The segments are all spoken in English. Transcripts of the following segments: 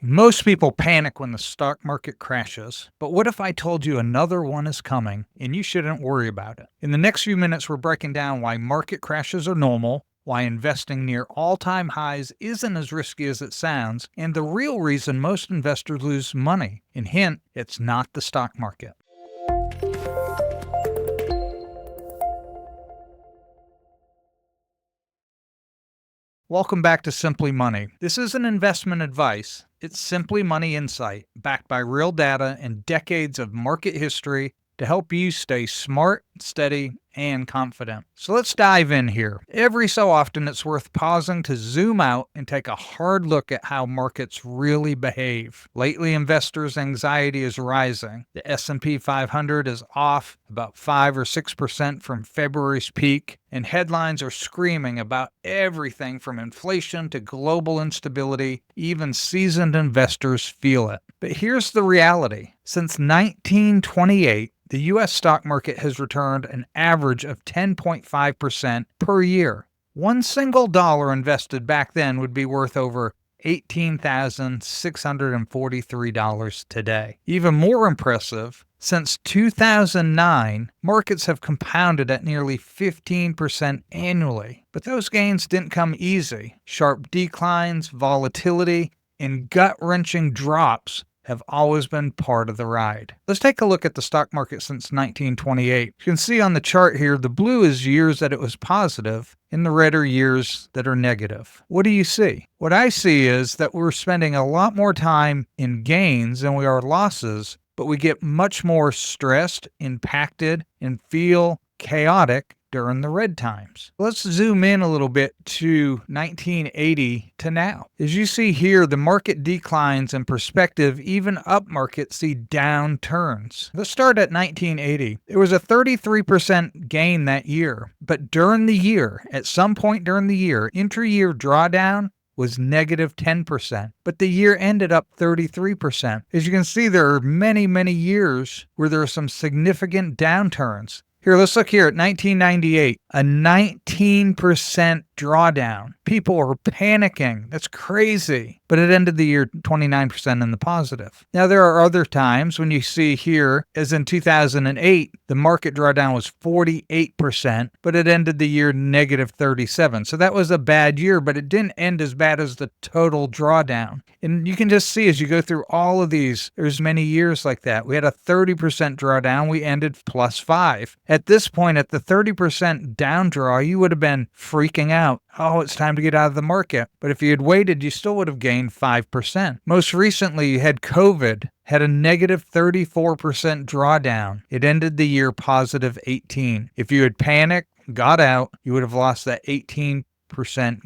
Most people panic when the stock market crashes, but what if I told you another one is coming and you shouldn't worry about it? In the next few minutes, we're breaking down why market crashes are normal, why investing near all time highs isn't as risky as it sounds, and the real reason most investors lose money. And hint, it's not the stock market. Welcome back to Simply Money. This isn't investment advice, it's simply money insight backed by real data and decades of market history to help you stay smart, steady, and confident. So let's dive in here. Every so often, it's worth pausing to zoom out and take a hard look at how markets really behave. Lately, investors' anxiety is rising. The S&P 500 is off about 5 or 6% from February's peak, and headlines are screaming about everything from inflation to global instability. Even seasoned investors feel it. But here's the reality. Since 1928, the U.S. stock market has returned an average of 10.5% per year. One single dollar invested back then would be worth over $18,643 today. Even more impressive, since 2009, markets have compounded at nearly 15% annually. But those gains didn't come easy. Sharp declines, volatility, and gut-wrenching drops have always been part of the ride. Let's take a look at the stock market since 1928. You can see on the chart here, the blue is years that it was positive, and the red are years that are negative. What do you see? What I see is that we're spending a lot more time in gains than we are losses, but we get much more stressed, impacted, and feel chaotic during the red times. Let's zoom in a little bit to 1980 to now. As you see here, the market declines in perspective, even up markets see downturns. Let's start at 1980. It was a 33% gain that year, but during the year, at some point during the year, intra-year drawdown was negative 10%, but the year ended up 33%. As you can see, there are many, many years where there are some significant downturns. Here, let's look here at 1998, a 19% drawdown. People were panicking. That's crazy. But it ended the year 29% in the positive. Now, there are other times when you see here, as in 2008, the market drawdown was 48%, but it ended the year negative 37. So that was a bad year, but it didn't end as bad as the total drawdown. And you can just see as you go through all of these, there's many years like that. We had a 30% drawdown. We ended plus 5. At this point, at the 30% down draw, you would have been freaking out. Oh, it's time to get out of the market. But if you had waited, you still would have gained 5%. Most recently, you had COVID, had a negative 34% drawdown. It ended the year positive 18. If you had panicked, got out, you would have lost that 18%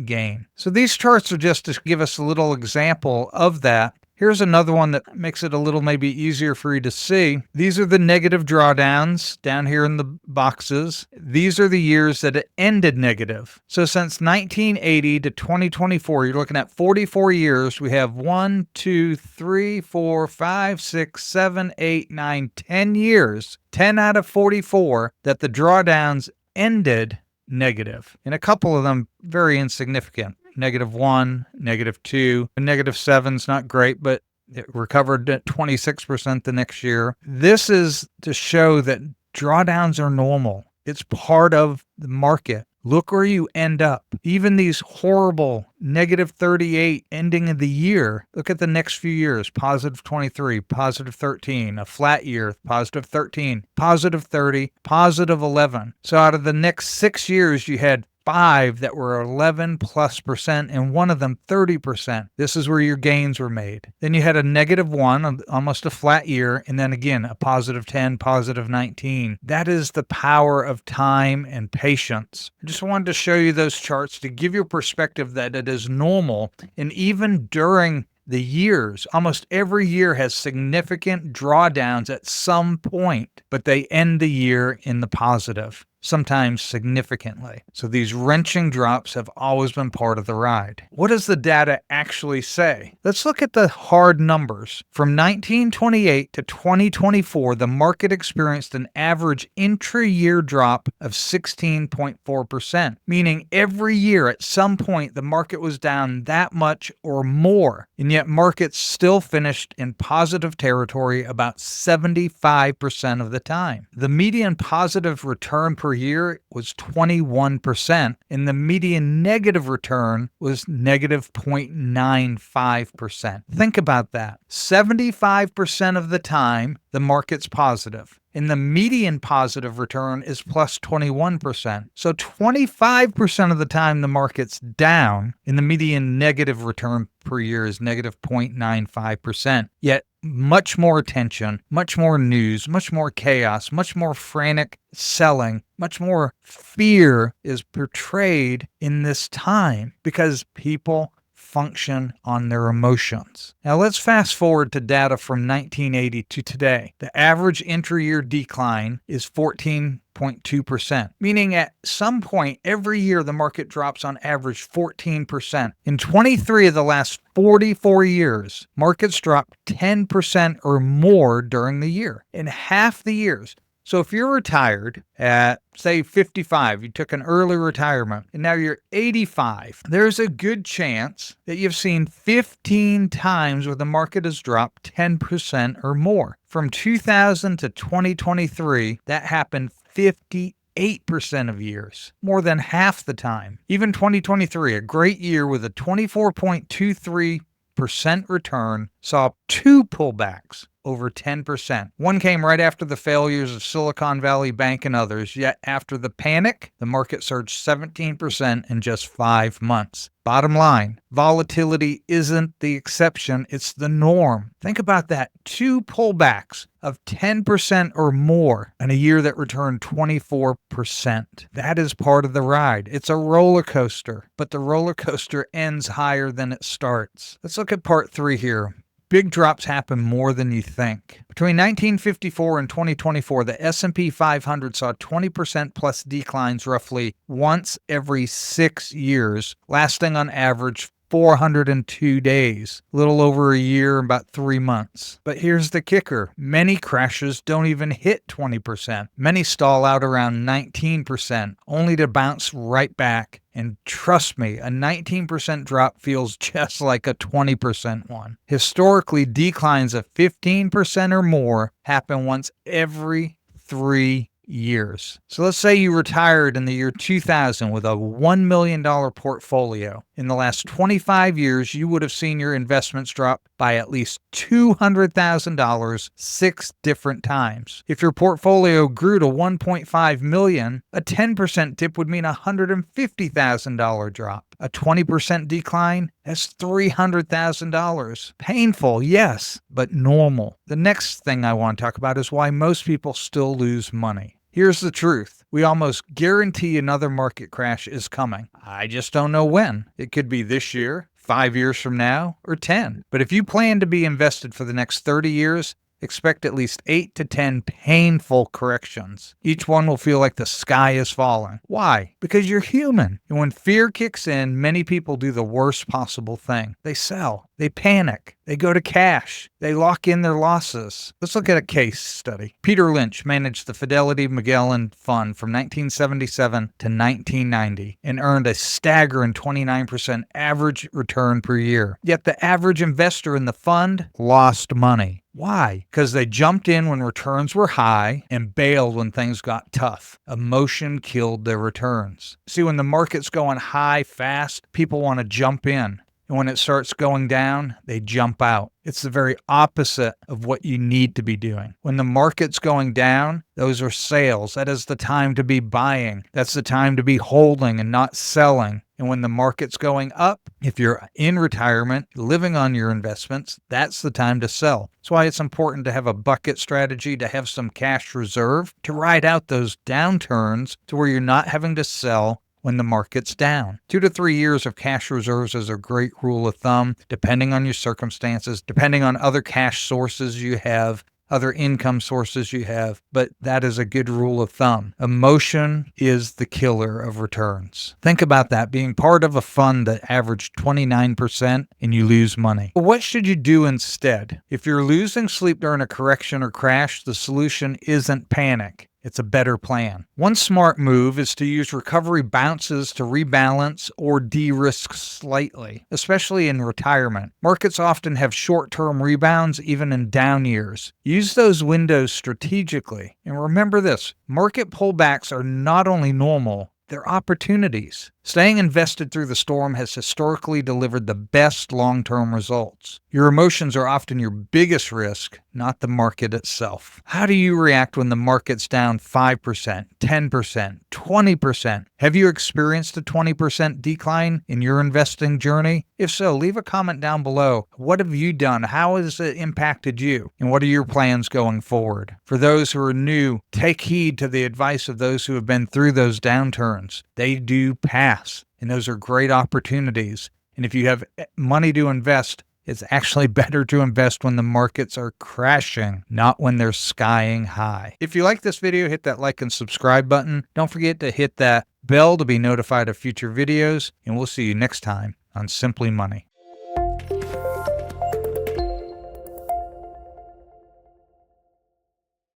gain. So these charts are just to give us a little example of that. Here's another one that makes it a little maybe easier for you to see. These are the negative drawdowns down here in the boxes. These are the years that it ended negative. So since 1980 to 2024, you're looking at 44 years. We have 1, 2, 3, 4, 5, 6, 7, 8, 9, 10 years, 10 out of 44 that the drawdowns ended negative. And a couple of them very insignificant. -1, -2, and -7's not great, but it recovered at 26% the next year. This is to show that drawdowns are normal. It's part of the market. Look where you end up. Even these horrible -38 ending of the year, look at the next few years, positive 23, positive 13, a flat year, positive 13, positive 30, positive 11. So out of the next 6 years, you had 5 that were 11+%, and one of them 30%. This is where your gains were made. Then you had a -1, almost a flat year, and then again, a positive 10, positive 19. That is the power of time and patience. I just wanted to show you those charts to give you a perspective that it is normal, and even during the years, almost every year has significant drawdowns at some point, but they end the year in the positive. sometimes significantly. So these wrenching drops have always been part of the ride. What does the data actually say? Let's look at the hard numbers. From 1928 to 2024, the market experienced an average intra-year drop of 16.4%, meaning every year at some point the market was down that much or more, and yet markets still finished in positive territory about 75% of the time. The median positive return per year was 21%, and the median negative return was negative 0.95%. Think about that. 75% of the time, the market's positive, and the median positive return is plus 21%. So 25% of the time the market's down, and the median negative return per year is negative 0.95%. Yet much more attention, much more news, much more chaos, much more frantic selling, much more fear is portrayed in this time because people function on their emotions. Now let's fast forward to data from 1980 to today. The average intra-year decline is 14.2%, meaning at some point every year the market drops on average 14%. In 23 of the last 44 years, markets dropped 10% or more during the year. In half the years. So if you're retired at, say, 55, you took an early retirement, and now you're 85, there's a good chance that you've seen 15 times where the market has dropped 10% or more. From 2000 to 2023, that happened 58% of years, more than half the time. Even 2023, a great year with a 24.23% return, saw two pullbacks over 10%. One came right after the failures of Silicon Valley Bank and others, yet after the panic, the market surged 17% in just 5 months. Bottom line, volatility isn't the exception, it's the norm. Think about that. Two pullbacks of 10% or more in a year that returned 24%. That is part of the ride. It's a roller coaster, but the roller coaster ends higher than it starts. Let's look at part 3 here. Big drops happen more than you think. Between 1954 and 2024, the S&P 500 saw 20% plus declines roughly once every 6 years, lasting on average 402 days, a little over a year, about 3 months. But here's the kicker. Many crashes don't even hit 20%. Many stall out around 19%, only to bounce right back. And trust me, a 19% drop feels just like a 20% one. Historically, declines of 15% or more happen once every 3 years. So let's say you retired in the year 2000 with a $1 million portfolio. In the last 25 years, you would have seen your investments drop by at least $200,000 6 different times. If your portfolio grew to $1.5 million, a 10% dip would mean a $150,000 drop. A 20% decline, that's $300,000. Painful, yes, but normal. The next thing I want to talk about is why most people still lose money. Here's the truth. We almost guarantee another market crash is coming. I just don't know when. It could be this year, 5 years from now, or 10. But if you plan to be invested for the next 30 years, expect at least 8 to 10 painful corrections. Each one will feel like the sky is falling. Why? Because you're human. And when fear kicks in, many people do the worst possible thing. They sell. They panic. They go to cash. They lock in their losses. Let's look at a case study. Peter Lynch managed the Fidelity Magellan Fund from 1977 to 1990 and earned a staggering 29% average return per year. Yet the average investor in the fund lost money. Why? Because they jumped in when returns were high and bailed when things got tough. Emotion killed their returns. See, when the market's going high fast, people want to jump in. And when it starts going down, they jump out. It's the very opposite of what you need to be doing. When the market's going down, those are sales. That is the time to be buying. That's the time to be holding and not selling. And when the market's going up, if you're in retirement, living on your investments, that's the time to sell. That's why it's important to have a bucket strategy, to have some cash reserve, to ride out those downturns to where you're not having to sell when the market's down. 2 to 3 years of cash reserves is a great rule of thumb, depending on your circumstances, depending on other cash sources you have. other income sources you have, but that is a good rule of thumb. Emotion is the killer of returns. Think about that, being part of a fund that averaged 29% and you lose money. But what should you do instead? If you're losing sleep during a correction or crash, the solution isn't panic. It's a better plan. One smart move is to use recovery bounces to rebalance or de-risk slightly, especially in retirement. Markets often have short-term rebounds even in down years. Use those windows strategically. And remember this, market pullbacks are not only normal, they're opportunities. Staying invested through the storm has historically delivered the best long-term results. Your emotions are often your biggest risk, not the market itself. How do you react when the market's down 5%, 10%, 20%? Have you experienced a 20% decline in your investing journey? If so, leave a comment down below. What have you done? How has it impacted you? And what are your plans going forward? For those who are new, take heed to the advice of those who have been through those downturns. They do pass, and those are great opportunities. And if you have money to invest, it's actually better to invest when the markets are crashing, not when they're skying high. If you like this video, hit that like and subscribe button. Don't forget to hit that bell to be notified of future videos, and we'll see you next time on Simply Money.